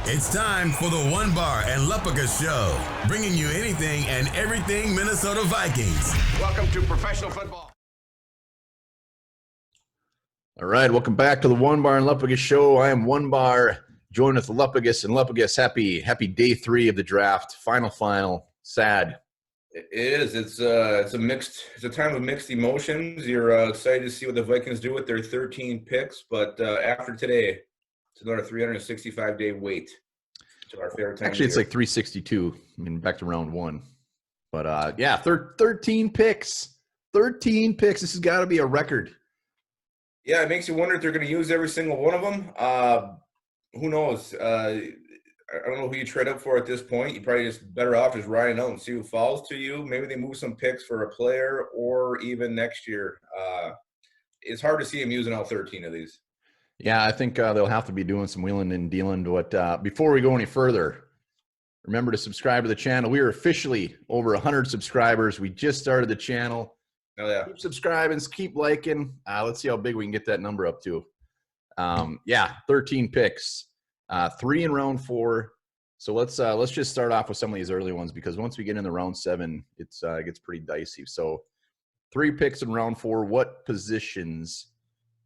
It's time for the One Bar and Lupaga Show, bringing you anything and everything Minnesota Vikings. Welcome to professional football. All right, welcome back to the One Bar and Lupaga Show. I am One Bar, joined with Lupagas and Lupagas. Happy day 3 of the draft. Final. Sad. It is. It's a time of mixed emotions. You're excited to see what the Vikings do with their 13 picks, but after today, it's another 365-day wait to our favorite time. Actually, it's like 362. I mean, back to round 1. But, 13 picks. 13 picks. This has got to be a record. Yeah, it makes you wonder if they're going to use every single one of them. Who knows? I don't know who you trade up for at this point. You're probably just better off just riding out and see who falls to you. Maybe they move some picks for a player or even next year. It's hard to see them using all 13 of these. Yeah, I think they'll have to be doing some wheeling and dealing. But before we go any further, remember to subscribe to the channel. We are officially over 100 subscribers. We just started the channel. Oh, yeah. Keep subscribing, keep liking. Let's see how big we can get that number up to. 13 picks, 3 in round 4. So let's just start off with some of these early ones, because once we get into round 7, it gets pretty dicey. So 3 picks in round 4. What positions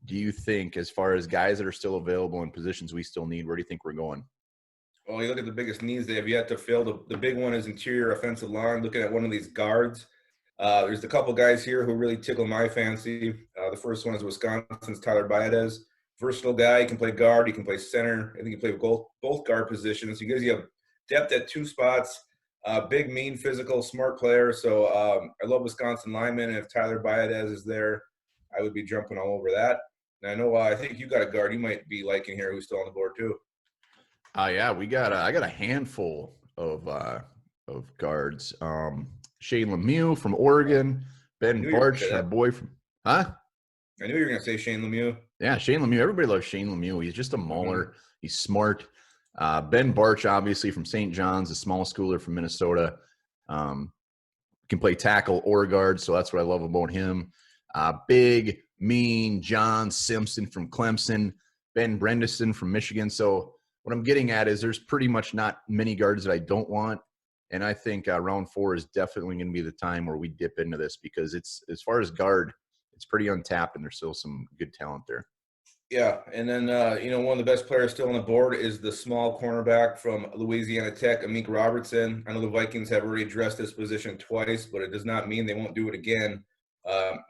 do you think, as far as guys that are still available and positions we still need, where do you think we're going? Well, you look at the biggest needs they have yet to fill. The big one is interior offensive line. Looking at one of these guards. There's a couple guys here who really tickle my fancy. The first one is Wisconsin's Tyler Biadasz. Versatile guy. He can play guard. He can play center. I think he can play both guard positions. He gives you depth at 2 spots. Big, mean, physical, smart player. So I love Wisconsin linemen. And if Tyler Biadasz is there, I would be jumping all over that. And I know I think you got a guard you might be liking here who's still on the board too. I got a handful of guards. Shane Lemieux from Oregon, Ben Barch, our boy from – huh? I knew you were going to say Shane Lemieux. Yeah, Shane Lemieux. Everybody loves Shane Lemieux. He's just a mauler. Mm-hmm. He's smart. Ben Barch, obviously, from St. John's, a small schooler from Minnesota. Can play tackle or guard, so that's what I love about him. Big, mean John Simpson from Clemson. Ben Bredesen from Michigan. So what I'm getting at is there's pretty much not many guards that I don't want. And I think round 4 is definitely going to be the time where we dip into this, because it's, as far as guard, it's pretty untapped and there's still some good talent there. Yeah, and then, one of the best players still on the board is the small cornerback from Louisiana Tech, Amik Robertson. I know the Vikings have already addressed this position twice, but it does not mean they won't do it again.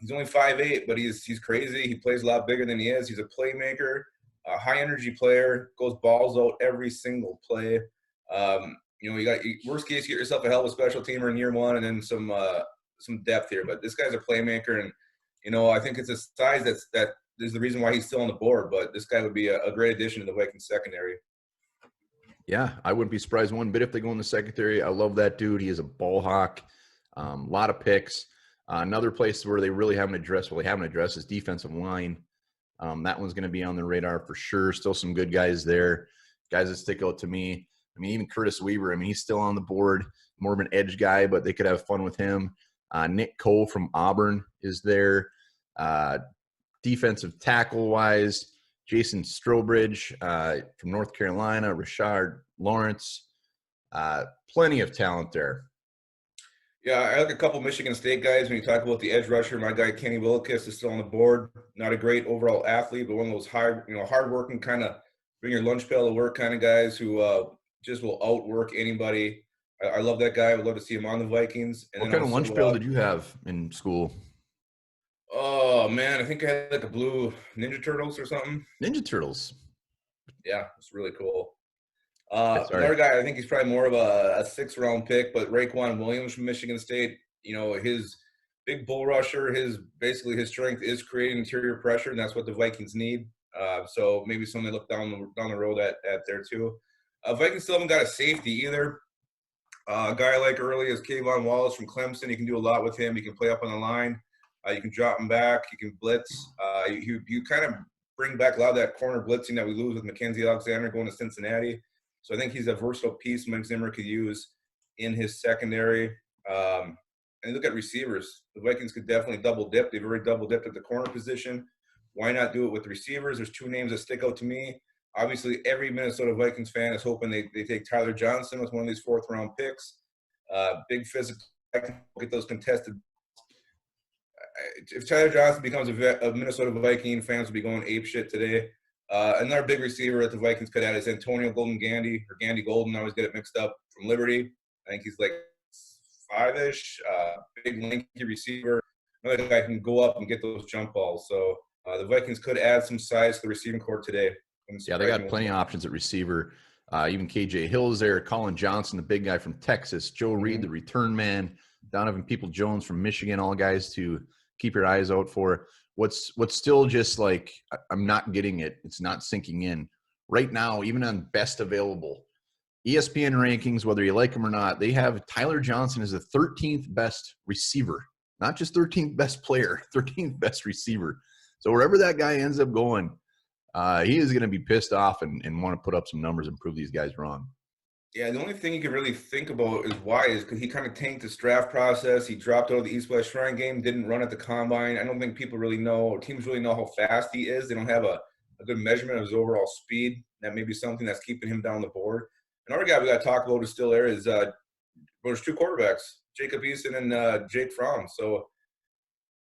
He's only 5'8", but he's crazy. He plays a lot bigger than he is. He's a playmaker, a high-energy player, goes balls out every single play. You got worst case, you get yourself a hell of a special teamer in year 1 and then some depth here. But this guy's a playmaker, and I think it's a size that is the reason why he's still on the board. But this guy would be a great addition to the Vikings secondary. Yeah, I wouldn't be surprised one bit if they go in the secondary. I love that dude. He is a ball hawk. A lot of picks. Another place where they really haven't addressed is defensive line. That one's going to be on the radar for sure. Still some good guys there. Guys that stick out to me. I mean, even Curtis Weaver, he's still on the board, more of an edge guy, but they could have fun with him. Nick Cole from Auburn is there. Defensive tackle-wise, Jason Strobridge from North Carolina, Rashard Lawrence. Plenty of talent there. Yeah, I like a couple Michigan State guys. When you talk about the edge rusher, my guy Kenny Willekes is still on the board. Not a great overall athlete, but one of those hard-working kind of bring your lunch pail to work kind of guys who just will outwork anybody. I love that guy. I would love to see him on the Vikings. And what kind of lunch pail did you have in school? Oh, man, I think I had like a blue Ninja Turtles or something. Ninja Turtles. Yeah, it's really cool. Another guy, I think he's probably more of a 6th-round pick, but Raekwon Williams from Michigan State, his big bull rusher, his strength is creating interior pressure, and that's what the Vikings need. So maybe something to look down the road at there too. Vikings still haven't got a safety either. A guy I like early is Kevon Wallace from Clemson. You can do a lot with him. You can play up on the line. You can drop him back. You can blitz. You kind of bring back a lot of that corner blitzing that we lose with Mackenzie Alexander going to Cincinnati. So I think he's a versatile piece Mike Zimmer could use in his secondary. And look at receivers. The Vikings could definitely double dip. They've already double dipped at the corner position. Why not do it with receivers? There's 2 names that stick out to me. Obviously, every Minnesota Vikings fan is hoping they take Tyler Johnson with one of these fourth-round picks. Big physical, get those contested. If Tyler Johnson becomes a Minnesota Viking, fans will be going ape shit today. Another big receiver that the Vikings could add is Antonio Golden Gandy, or Gandy Golden. I always get it mixed up, from Liberty. I think he's like 5-ish, big lanky receiver. Another guy can go up and get those jump balls. So the Vikings could add some size to the receiving corps today. Yeah, they got plenty of options at receiver. Even KJ Hill's there, Colin Johnson, the big guy from Texas, Joe Reed, the return man, Donovan People-Jones from Michigan, all guys to keep your eyes out for. What's still just like, I'm not getting it. It's not sinking in. Right now, even on best available, ESPN rankings, whether you like them or not, they have Tyler Johnson as the 13th best receiver, not just 13th best player, 13th best receiver. So wherever that guy ends up going, he is going to be pissed off and want to put up some numbers and prove these guys wrong. Yeah, the only thing you can really think about is why is because he kind of tanked this draft process. He dropped out of the East-West Shrine game, didn't run at the combine. I don't think people really know, or teams really know how fast he is. They don't have a good measurement of his overall speed. That may be something that's keeping him down the board. Another guy we got to talk about is still there is there's two quarterbacks, Jacob Eason and Jake Fromm. So,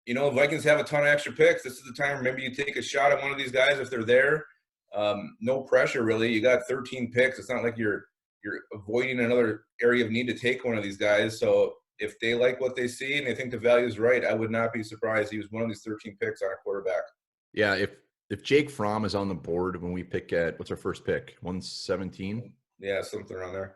Vikings have a ton of extra picks. This is the time maybe you take a shot at one of these guys if they're there. No pressure, really. You got 13 picks. It's not like you're avoiding another area of need to take one of these guys. So if they like what they see and they think the value is right, I would not be surprised he was one of these 13 picks on a quarterback. Yeah, if Jake Fromm is on the board when we pick at, what's our first pick, 117? Yeah, something around there.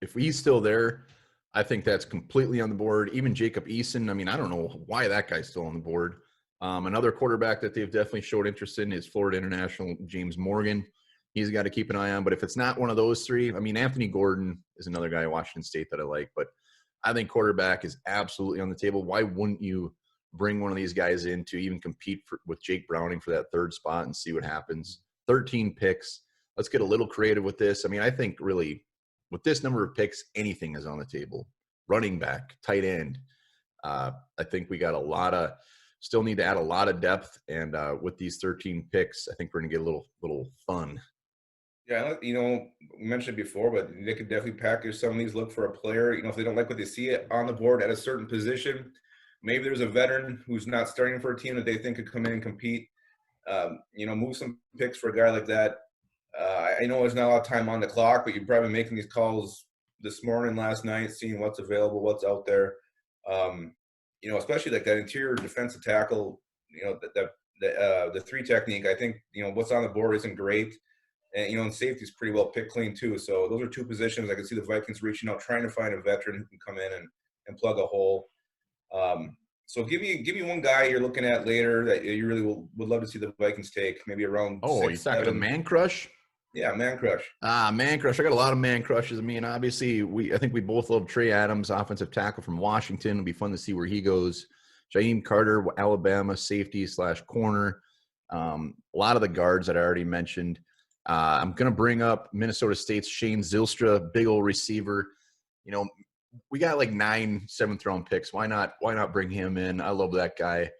If he's still there, I think that's completely on the board. Even Jacob Eason, I mean, I don't know why that guy's still on the board. Another quarterback that they've definitely showed interest in is Florida International James Morgan. He's got to keep an eye on. But if it's not one of those three, I mean, Anthony Gordon is another guy at Washington State that I like. But I think quarterback is absolutely on the table. Why wouldn't you bring one of these guys in to even compete with Jake Browning for that third spot and see what happens? 13 picks. Let's get a little creative with this. I mean, I think really with this number of picks, anything is on the table. Running back, tight end. I think we got still need to add a lot of depth. And with these 13 picks, I think we're going to get a little fun. Yeah, we mentioned it before, but they could definitely package some of these, look for a player. If they don't like what they see on the board at a certain position, maybe there's a veteran who's not starting for a team that they think could come in and compete. Move some picks for a guy like that. I know there's not a lot of time on the clock, but you're probably making these calls this morning, last night, seeing what's available, what's out there. Especially like that interior defensive tackle, the three technique, I think, what's on the board isn't great. And, and safety is pretty well picked clean too. So those are two positions I can see the Vikings reaching out, trying to find a veteran who can come in and plug a hole. So give me one guy you're looking at later that you really would love to see the Vikings take, maybe around 6, you're talking a man crush? Yeah, man crush. Man crush. I got a lot of man crushes. I mean, obviously, I think we both love Trey Adams, offensive tackle from Washington. It'll be fun to see where he goes. Jaheim Carter, Alabama, safety/corner. A lot of the guards that I already mentioned. I'm going to bring up Minnesota State's Shane Zylstra, big old receiver. We got like 9 7th-round picks. Why not bring him in? I love that guy.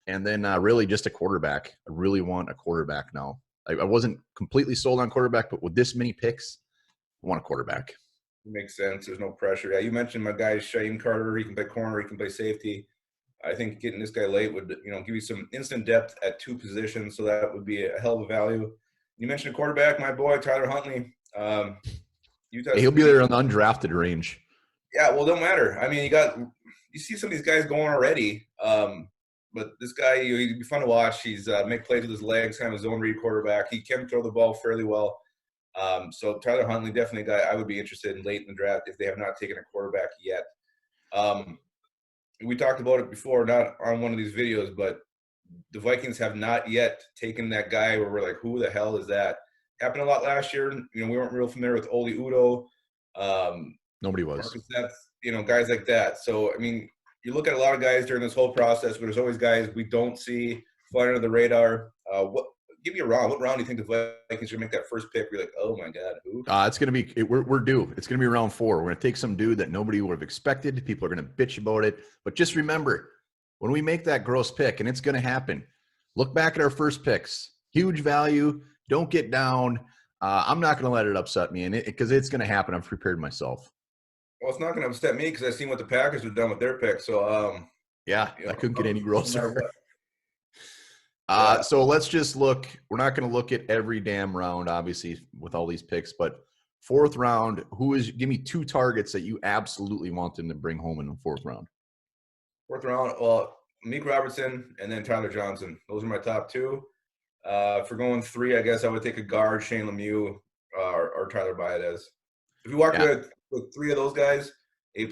And then really just a quarterback. I really want a quarterback now. I wasn't completely sold on quarterback, but with this many picks, I want a quarterback. Makes sense. There's no pressure. Yeah, you mentioned my guy, Shaheem Carter. He can play corner. He can play safety. I think getting this guy late would, give you some instant depth at 2 positions, so that would be a hell of a value. You mentioned a quarterback, my boy, Tyler Huntley. He'll be there on the undrafted range. Yeah, well, don't matter. I mean, you see some of these guys going already. But this guy, he'd be fun to watch. He's make plays with his legs, kind of a zone read quarterback. He can throw the ball fairly well. So Tyler Huntley, definitely a guy I would be interested in late in the draft if they have not taken a quarterback yet. We talked about it before, not on one of these videos, but the Vikings have not yet taken that guy where we're like, who the hell is that? Happened a lot last year. We weren't real familiar with Oli Udoh. Nobody was. Guys like that. So, I mean, you look at a lot of guys during this whole process, but there's always guys we don't see flying under the radar. Give me a round. What round do you think the Vikings should make that first pick? You're like, oh my God, who? It's going to be we're due. It's going to be round 4. We're going to take some dude that nobody would have expected. People are going to bitch about it. But just remember, when we make that gross pick, and it's going to happen, look back at our first picks. Huge value. Don't get down. I'm not going to let it upset me, and because it's going to happen. I've prepared myself. Well, it's not going to upset me because I've seen what the Packers have done with their pick. So, yeah, I couldn't get any grosser. Yeah. So let's just look. We're not going to look at every damn round, obviously, with all these picks, but fourth round, give me 2 targets that you absolutely want them to bring home in the fourth round. Fourth round, well, Meek Robertson and then Tyler Johnson. Those are my top 2. For going 3, I guess I would take a guard, Shane Lemieux, or Tyler Baez. If you walk away with 3 of those guys, A+.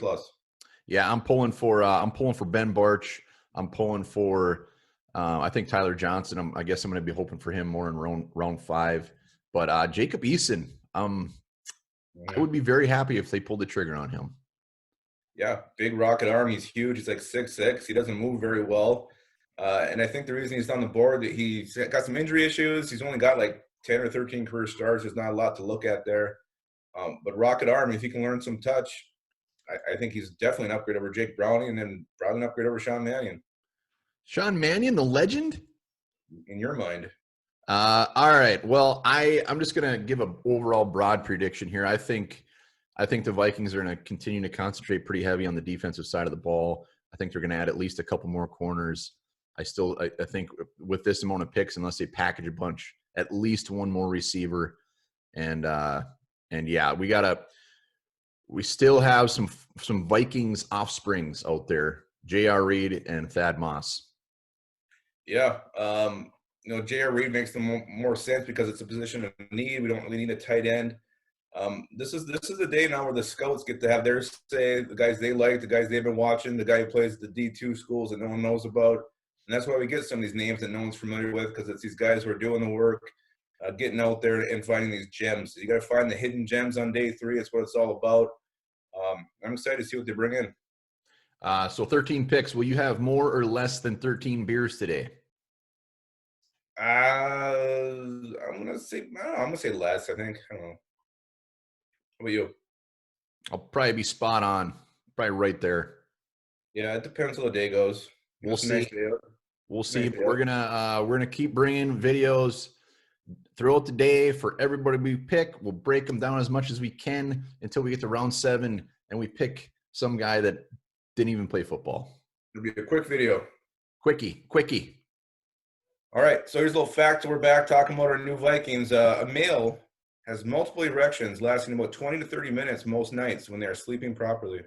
Yeah, I'm pulling for Ben Barch. I'm pulling for I think Tyler Johnson. I guess I'm going to be hoping for him more in round 5. But Jacob Eason, I would be very happy if they pulled the trigger on him. Yeah, big rocket arm. He's huge. He's like 6'6". He doesn't move very well. And I think the reason he's on the board, that he's got some injury issues. He's only got like 10 or 13 career starts. There's not a lot to look at there. But rocket arm, if he can learn some touch, I think he's definitely an upgrade over Jake Browning, and then probably an upgrade over Sean Mannion. Sean Mannion, the legend? In your mind. All right. Well, I'm just going to give an overall broad prediction here. I think the Vikings are going to continue to concentrate pretty heavy on the defensive side of the ball. I think they're going to add at least a couple more corners. I think with this amount of picks, unless they package a bunch, at least one more receiver. And yeah, we still have some Vikings offsprings out there, J.R. Reed and Thad Moss. Yeah. J.R. Reed makes them more sense because it's a position of need. We don't really need a tight end. This is the day now where the scouts get to have their say, the guys they like, the guys they've been watching, the guy who plays the D2 schools that no one knows about. And that's why we get some of these names that no one's familiar with, because it's these guys who are doing the work, getting out there and finding these gems. You got to find the hidden gems on day 3. It's what it's all about. I'm excited to see what they bring in. So 13 picks. Will you have more or less than 13 beers today? I'm gonna say less. I think. I don't know. How about you? I'll probably be spot on. Probably right there. Yeah, it depends how the day goes. We'll see. Nice We'll see. But we're gonna keep bringing videos throughout the day for everybody we pick. We'll break them down as much as we can until we get to round 7 and we pick some guy that didn't even play football. It'll be a quick video. Quickie. All right, so here's a little fact. We're back talking about our new Vikings. A male has multiple erections lasting about 20 to 30 minutes most nights when they are sleeping properly.